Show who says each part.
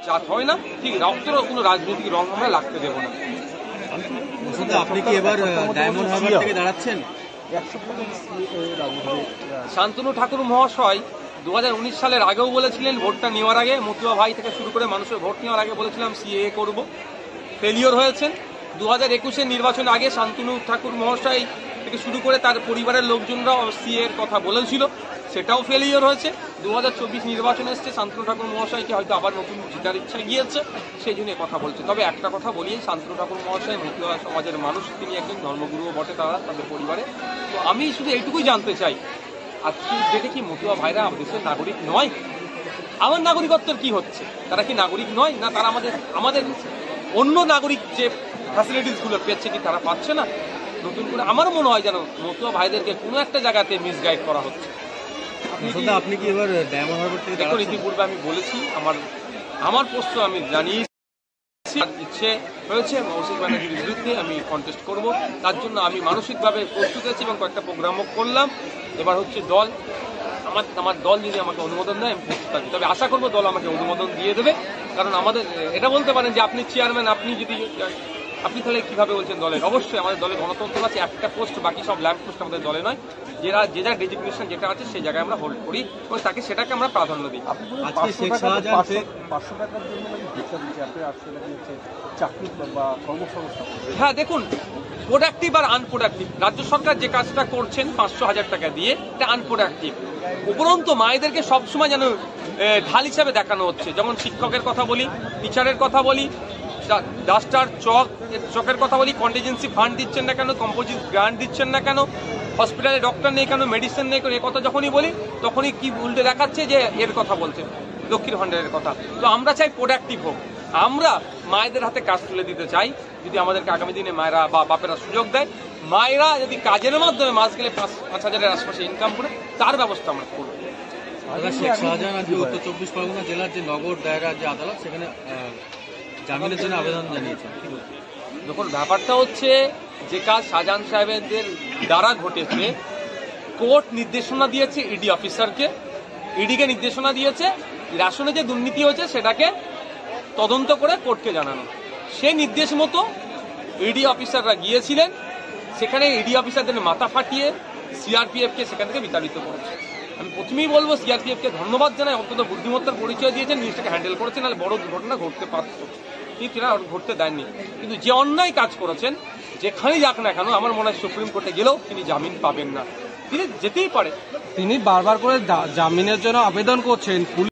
Speaker 1: জাত হয় না, ঠিক রক্তেরও কোনো রাজনৈতিক রং আমরা লাগতে দেবো না।
Speaker 2: আপনি কি এবার ডায়মন্ড হারবার থেকে দাঁড়াচ্ছেন?
Speaker 1: শান্তনু ঠাকুর মহাশয় 2019 সালের আগেও বলেছিলেন, ভোটটা নেওয়ার আগে, মতুয়া ভাই থেকে শুরু করে মানুষের ভোট নেওয়ার আগে বলেছিলাম সিএএ করব, ফেলিওর হয়েছেন। 2021-এর নির্বাচনের আগে শান্তনু ঠাকুর মহাশয় থেকে শুরু করে তার পরিবারের লোকজনরা সিএএর কথা বলেছিল, সেটাও ফেলিওর হয়েছে। 2024 নির্বাচন এসছে, শান্তনু ঠাকুর মহাশয়কে হয়তো আবার নতুন জিতার ইচ্ছা গিয়েছে, সেই জন্য কথা বলছে। তবে একটা কথা বলি, শান্তনু ঠাকুর মহাশয় মতুয়া সমাজের মানুষ, তিনি একজন ধর্মগুরুও বটে তাদের পরিবারে। তো আমি শুধু এইটুকুই জানতে চাই, আজকে যেটা কি মতুয়া ভাইরা দেশের নাগরিক নয়? আমার নাগরিকত্বের কি হচ্ছে? তারা কি নাগরিক নয়? না তারা আমাদের অন্য নাগরিক যে ফ্যাসিলিটিসগুলো পেয়েছে কি তারা পাচ্ছে না? নতুন করে আমার মনে হয় যেন মতুয়া ভাইদেরকে কোনো একটা জায়গাতে মিসগাইড করা হচ্ছে।
Speaker 2: আপনি কি এবার ডায়মন্ড হারবার থেকে
Speaker 1: দেখুন, ইতিপূর্বে আমি বলেছি আমার প্রশ্ন আমি জানিয়েছি, ইচ্ছে হয়েছে মৌসুমী ব্যানার্জির বিরুদ্ধে আমি কন্টেস্ট করব। তার জন্য আমি মানসিকভাবে প্রস্তুত আছি এবং কয়েকটা প্রোগ্রামও করলাম। এবার হচ্ছে দল, আমার দল যদি আমাকে অনুমোদন দেয় আমি প্রস্তুত আছি। তবে আশা করবো দল আমাকে অনুমোদন দিয়ে দেবে, কারণ আমাদের এটা বলতে পারেন যে আপনি চেয়ারম্যান, আপনি তাহলে কিভাবে বলছেন দলের? অবশ্যই আমাদের দলে গণতন্ত্র আছে, একটা পোস্ট, বাকি সব ল্যাম্প পোস্ট আমাদের দলে নয়। যে যার ডেজিগনেশন যেটা আছে সেই জায়গায় আমরা হোল্ড করি এবং সেটাকে আমরা প্রাধান্য দিই। হ্যাঁ দেখুন, প্রোডাক্টিভ আর আনপ্রোডাক্টিভ, রাজ্য সরকার যে কাজটা করছেন 500,000 টাকা দিয়ে, এটা আনপ্রোডাক্টিভ। উপরন্তু মায়েদেরকে সবসময় যেন ঢাল হিসাবে দেখানো হচ্ছে। যেমন শিক্ষকের কথা বলি, টিচারের কথা বলি, ডাস্টার চকের কথা বলি, কন্টিজেন্সি ফান্ড দিচ্ছেন না কেন, কম্পোজিট গ্রান্ট দিচ্ছেন না কেন, হসপিটালে ডক্টর নেই কেন, মেডিসিন নেই কেন, এ কথা যখনই বলি তখনই কি উল্টে দেখাচ্ছে যে এর কথা বলছে, লক্ষ্মীর ভান্ডারের কথা। তো আমরা চাই প্রোডাক্টিভ হোক, আমরা মায়েদের হাতে কাজ তুলে দিতে চাই। যদি আমাদেরকে আগামী দিনে মায়েরা বা বাপেরা সুযোগ দেয়, মায়েরা যদি কাজের মাধ্যমে মাস গেলে 5,000-এর আশপাশে ইনকাম করে, তার ব্যবস্থা আমরা করবো।
Speaker 2: শেখ শাহজাহান আজকে উত্তর 24 পরগনা জেলার যে নগর দায়রা যে আদালত, সেখানে জামিনের জন্য আবেদন জানিয়েছেন।
Speaker 1: দেখুন, ব্যাপারটা হচ্ছে যে কাজ শাহজাহান সাহেবদের দ্বারা ঘটেছে, কোর্ট নির্দেশনা দিয়েছে ইডি অফিসারকে, ইডিকে নির্দেশনা দিয়েছে রেশনে যে দুর্নীতি হয়েছে সেটাকে তদন্ত করে কোর্টকে জানানো। সেই নির্দেশ মতো ইডি অফিসাররা গিয়েছিলেন, সেখানে ইডি অফিসারদের মাথা ফাটিয়ে সিআরপিএফকে সেখান থেকে বিতাড়িত করেছে। আমি প্রথমেই বলবো সিআরপিএফকে ধন্যবাদ জানাই, অন্তত বুদ্ধিমত্তার পরিচয় দিয়েছেন, জিনিসটাকে হ্যান্ডেল করেছেন, নাহলে বড় দুর্ঘটনা ঘটতে পারত, কিন্তু এরা ঘটতে দেননি। কিন্তু যে অন্যায় কাজ করেছেন, যেখানেই যাক না কেন, আমার মনে হয় সুপ্রিম কোর্টে গেলেও তিনি জামিন পাবেন না। তিনি যেতেই পারে,
Speaker 3: তিনি বারবার করে জামিনের জন্য আবেদন করছেন।